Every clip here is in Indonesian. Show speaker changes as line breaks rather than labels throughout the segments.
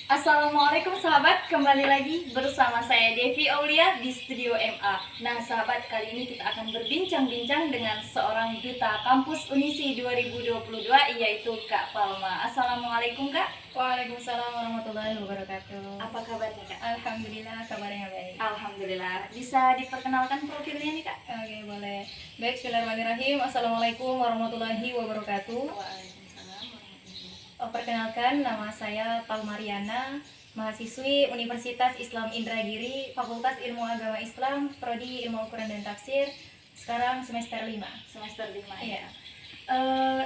Assalamualaikum sahabat, kembali lagi bersama saya Devi Aulia di Studio MA. Nah sahabat, kali ini kita akan berbincang-bincang dengan seorang duta kampus Unisi 2022, yaitu Kak Palma. Assalamualaikum Kak.
Waalaikumsalam warahmatullahi wabarakatuh.
Apa kabarnya Kak?
Alhamdulillah kabarnya baik.
Alhamdulillah. Bisa diperkenalkan profilnya nih Kak?
Oke, boleh. Baik, bismillahirrahmanirrahim. Assalamualaikum warahmatullahi wabarakatuh.
Waalaikumsalam warahmatullahi.
Perkenalkan, nama saya Palmariana, mahasiswi Universitas Islam Indragiri, Fakultas Ilmu Agama Islam, Prodi Ilmu Al-Quran dan Tafsir, sekarang semester 5.
Semester 5
Iya.
ya.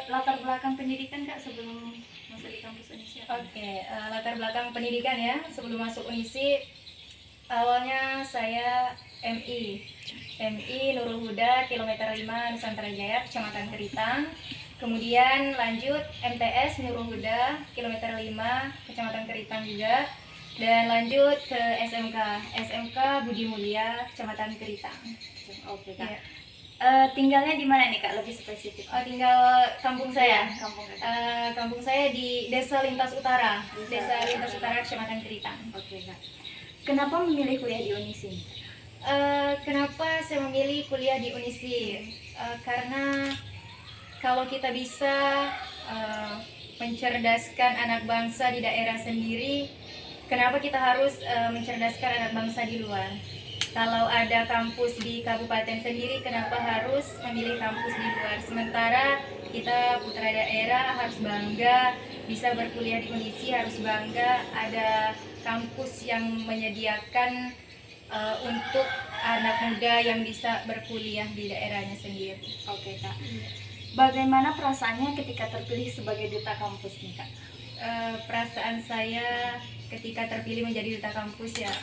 Latar belakang pendidikan Kak sebelum masuk di kampus Unisi?
Oke, latar belakang pendidikan ya, sebelum masuk Unisi, awalnya saya MI Nurul Huda, kilometer 5 Nusantara Jaya, Kecamatan Keritang. Kemudian lanjut MTS Nurul Huda, kilometer 5 Kecamatan Keritang juga. Dan lanjut ke SMK Budi Mulia, Kecamatan Keritang.
Oke Kak.
Ya.
Tinggalnya di mana nih Kak, lebih spesifik?
Tinggal kampung saya.
Kampung Kak.
Kampung saya di Desa Lintas Utara,
Desa
Lintas Utara, Kecamatan Keritang.
Oke Kak. Kenapa memilih kuliah di Unisi?
Kenapa saya memilih kuliah di Unisi? Karena kalau kita bisa mencerdaskan anak bangsa di daerah sendiri, kenapa kita harus mencerdaskan anak bangsa di luar? Kalau ada kampus di kabupaten sendiri, kenapa harus memilih kampus di luar? Sementara kita putra daerah harus bangga bisa berkuliah di Unisi, harus bangga ada kampus yang menyediakan untuk anak muda yang bisa berkuliah di daerahnya sendiri.
Oke Kak. Bagaimana perasaannya ketika terpilih sebagai duta kampus nih Kak?
Perasaan saya ketika terpilih menjadi duta kampus ya,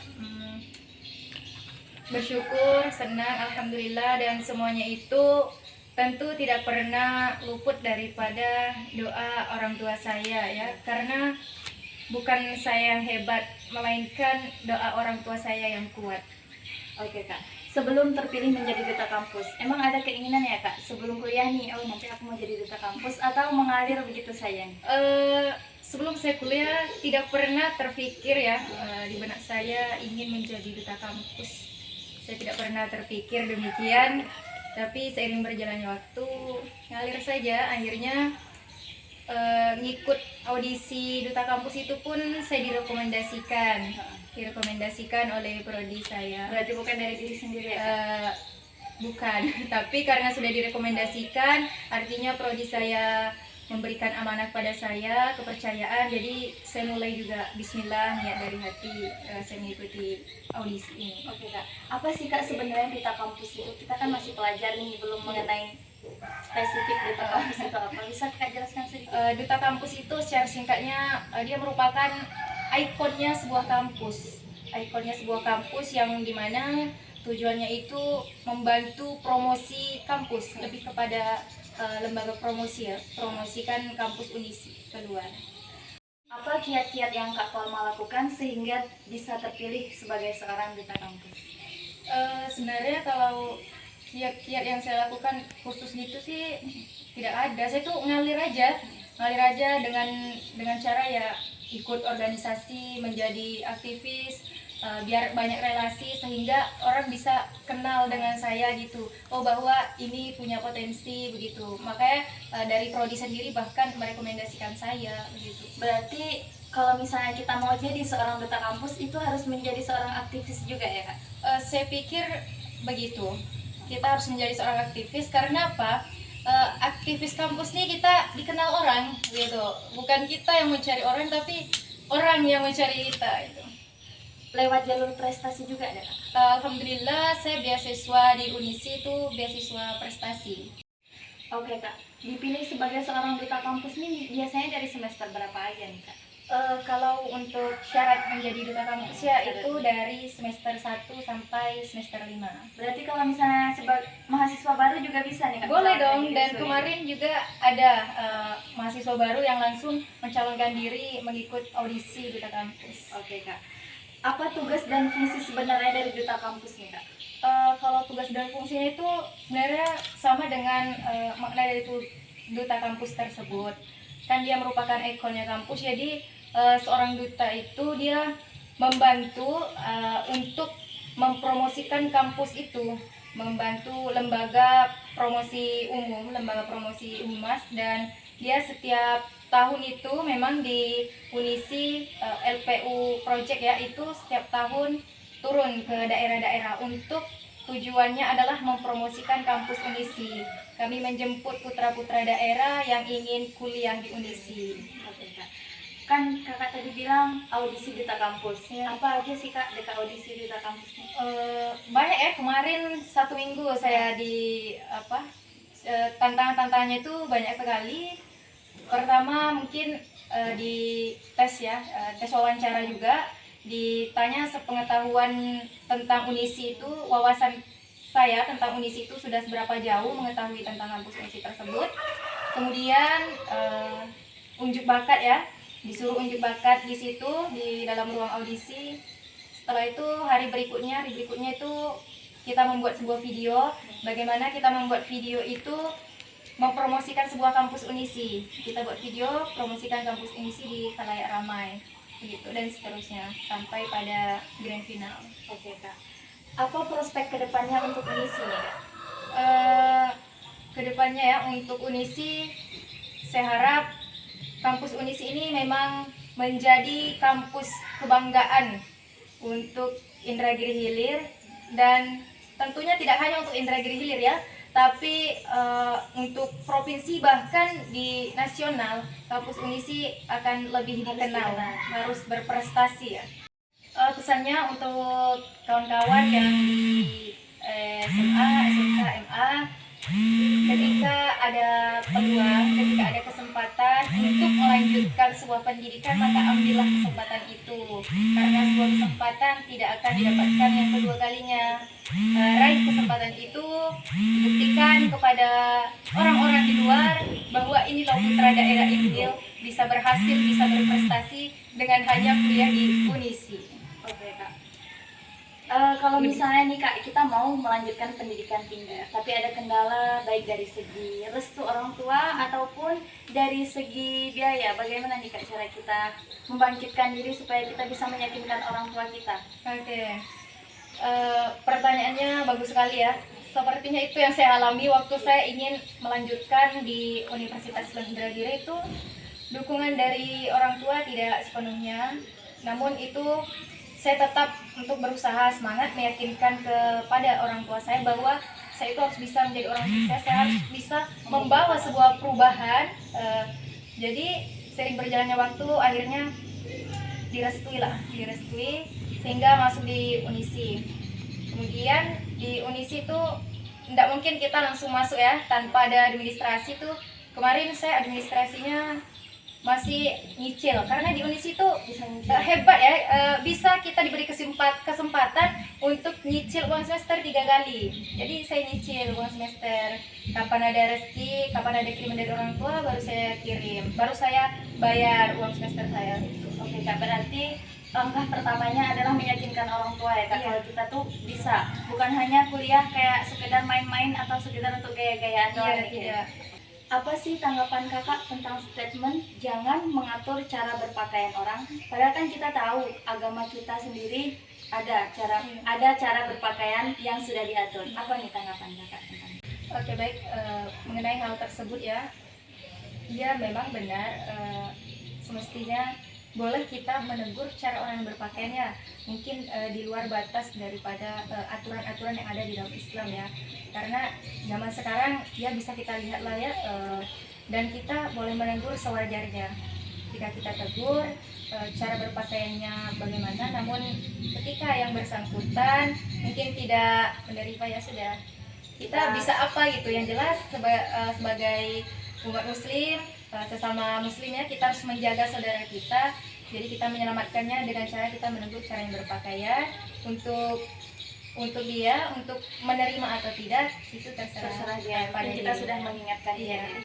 bersyukur, senang, alhamdulillah, dan semuanya itu tentu tidak pernah luput daripada doa orang tua saya ya, karena bukan saya yang hebat, melainkan doa orang tua saya yang kuat.
Oke Kak. Sebelum terpilih menjadi duta kampus, emang ada keinginan ya Kak sebelum kuliah nih, oh nanti aku mau jadi duta kampus, atau mengalir begitu saja?
Sebelum saya kuliah tidak pernah terpikir ya, di benak saya ingin menjadi duta kampus. Saya tidak pernah terpikir demikian, tapi seiring berjalannya waktu ngalir saja. Akhirnya ngikut audisi duta kampus itu pun saya direkomendasikan oleh prodi saya.
Berarti bukan dari diri sendiri ya Kak?
Bukan, tapi karena sudah direkomendasikan, artinya prodi saya memberikan amanah pada saya, kepercayaan, jadi saya mulai juga bismillah, niat dari hati, saya mengikuti audisi ini.
Oke Kak. Apa sih Kak sebenarnya duta kampus itu? Kita kan masih pelajar nih, belum mengenai spesifik duta kampus itu apa. Bisa Kak jelaskan sedikit?
Duta kampus itu secara singkatnya, dia merupakan ikonnya sebuah kampus yang dimana tujuannya itu membantu promosi kampus, lebih kepada lembaga promosi ya, promosikan kampus Unisi keluar.
Apa kiat-kiat yang Kak Palma lakukan sehingga bisa terpilih sebagai seorang duta kampus?
Sebenarnya kalau kiat-kiat yang saya lakukan khusus gitu sih tidak ada. Saya tuh ngalir aja dengan cara ya ikut organisasi, menjadi aktivis, biar banyak relasi sehingga orang bisa kenal dengan saya gitu. Oh, bahwa ini punya potensi begitu. Makanya dari prodi sendiri bahkan merekomendasikan saya begitu.
Berarti kalau misalnya kita mau jadi seorang duta kampus itu harus menjadi seorang aktivis juga ya Kak?
Saya pikir begitu. Kita harus menjadi seorang aktivis karena apa? Aktivis kampus nih kita dikenal orang gitu. Bukan kita yang mencari orang, tapi orang yang mencari kita itu.
Lewat jalur prestasi juga ada Kak?
Alhamdulillah saya beasiswa di Unisi itu beasiswa prestasi.
Oke Kak, dipilih sebagai seorang duta kampus nih biasanya dari semester berapa aja nih Kak?
Kalau untuk syarat menjadi duta kampus ya itu dari semester 1 sampai semester 5.
Berarti kalau misalnya sebagai mahasiswa baru juga bisa nih Kak?
Boleh dong, dan kemarin juga ada mahasiswa baru yang langsung mencalonkan diri mengikut audisi duta kampus.
Oke Kak, apa tugas dan fungsi sebenarnya dari duta kampus nih Kak?
Kalau tugas dan fungsinya itu sebenarnya sama dengan makna dari duta kampus tersebut. Kan dia merupakan ikonnya kampus, jadi seorang duta itu dia membantu untuk mempromosikan kampus itu, membantu lembaga promosi umum, lembaga promosi humas, dan dia setiap tahun itu memang di Unisi LPU Project ya, itu setiap tahun turun ke daerah-daerah untuk tujuannya adalah mempromosikan kampus Unisi. Kami menjemput putra-putra daerah yang ingin kuliah di Unisi.
Oke, Kak. Kan kakak tadi bilang audisi duta kampus.
Ya.
Apa aja sih kak dekat audisi duta kampus nih?
Banyak ya, kemarin 1 minggu saya di tantangan-tantangannya itu banyak sekali. Pertama mungkin di tes ya, tes wawancara juga, ditanya sepengetahuan tentang Unisi itu, wawasan saya tentang Unisi itu sudah seberapa jauh mengetahui tentang kampus Unisi tersebut. Kemudian unjuk bakat ya, disuruh unjuk bakat di situ di dalam ruang audisi. Setelah itu hari berikutnya itu kita membuat sebuah video. Bagaimana kita membuat video itu mempromosikan sebuah kampus Unisi. Kita buat video promosikan kampus Unisi di khalayak ramai, begitu dan seterusnya sampai pada grand final.
Oke kak. Apa prospek kedepannya untuk Unisi nih kak?
Kedepannya ya untuk Unisi, saya harap kampus Unisi ini memang menjadi kampus kebanggaan untuk Indragiri Hilir, dan tentunya tidak hanya untuk Indragiri Hilir ya, tapi untuk provinsi bahkan di nasional kampus Unisi akan lebih dikenal, harus berprestasi ya. Pesannya untuk kawan-kawan yang di SMA, SMK, MA, ketika ada peluang, ketika ada kesempatan untuk melanjutkan sebuah pendidikan, maka ambillah kesempatan itu, karena sebuah kesempatan tidak akan didapatkan yang kedua kalinya. Raih kesempatan itu, buktikan kepada orang-orang di luar bahwa inilah putra daerah Inggil, bisa berhasil, bisa berprestasi dengan hanya kuliah di Unisi.
Oke kak. Kalau misalnya nih kak, kita mau melanjutkan pendidikan tinggi, tapi ada kendala baik dari segi restu orang tua ataupun dari segi biaya. Bagaimana nih kak cara kita membangkitkan diri supaya kita bisa meyakinkan orang tua kita?
Oke. Pertanyaannya bagus sekali ya. Sepertinya itu yang saya alami waktu saya ingin melanjutkan di Universitas Indragiri itu, dukungan dari orang tua tidak sepenuhnya. Namun itu saya tetap untuk berusaha semangat meyakinkan kepada orang tua saya bahwa saya itu harus bisa menjadi orang sukses, saya harus bisa membawa sebuah perubahan. Jadi sering berjalannya waktu, akhirnya direstui sehingga masuk di Unisi. Kemudian di Unisi itu tidak mungkin kita langsung masuk ya tanpa ada administrasi tuh. Kemarin saya administrasinya masih nyicil, karena di Unisi itu hebat ya, bisa kita diberi kesempatan untuk nyicil uang semester 3 kali. Jadi saya nyicil uang semester, kapan ada rezeki, kapan ada kiriman dari orang tua, baru saya kirim, baru saya bayar uang semester saya.
Oke kak, berarti langkah pertamanya adalah meyakinkan orang tua ya kak,
Iya.
kalau kita tuh bisa, bukan hanya kuliah kayak sekedar main-main atau sekedar untuk gaya-gayaan doang
Iya,
gitu.
tidak.
Apa sih tanggapan kakak tentang statement jangan mengatur cara berpakaian orang? Padahal kan kita tahu agama kita sendiri ada cara berpakaian yang sudah diatur. Apa nih tanggapan kakak tentang itu?
Oke, baik. Mengenai hal tersebut ya, ya memang benar, semestinya boleh kita menegur cara orang yang berpakaian ya, mungkin di luar batas daripada aturan-aturan yang ada di dalam Islam ya, karena zaman sekarang ya bisa kita lihat lah ya, dan kita boleh menegur sewajarnya. Jika kita tegur cara berpakaiannya bagaimana, namun ketika yang bersangkutan mungkin tidak menerima, ya sudah, kita bisa apa gitu. Yang jelas sebagai umat muslim, sesama muslim ya, kita harus menjaga saudara kita. Jadi kita menyelamatkannya dengan cara kita menegur cara yang berpakaian. Untuk dia, untuk menerima atau tidak itu terserah
Terserah dia,
pada
kita
dia.
sudah mengingatkan
Iya.
dia.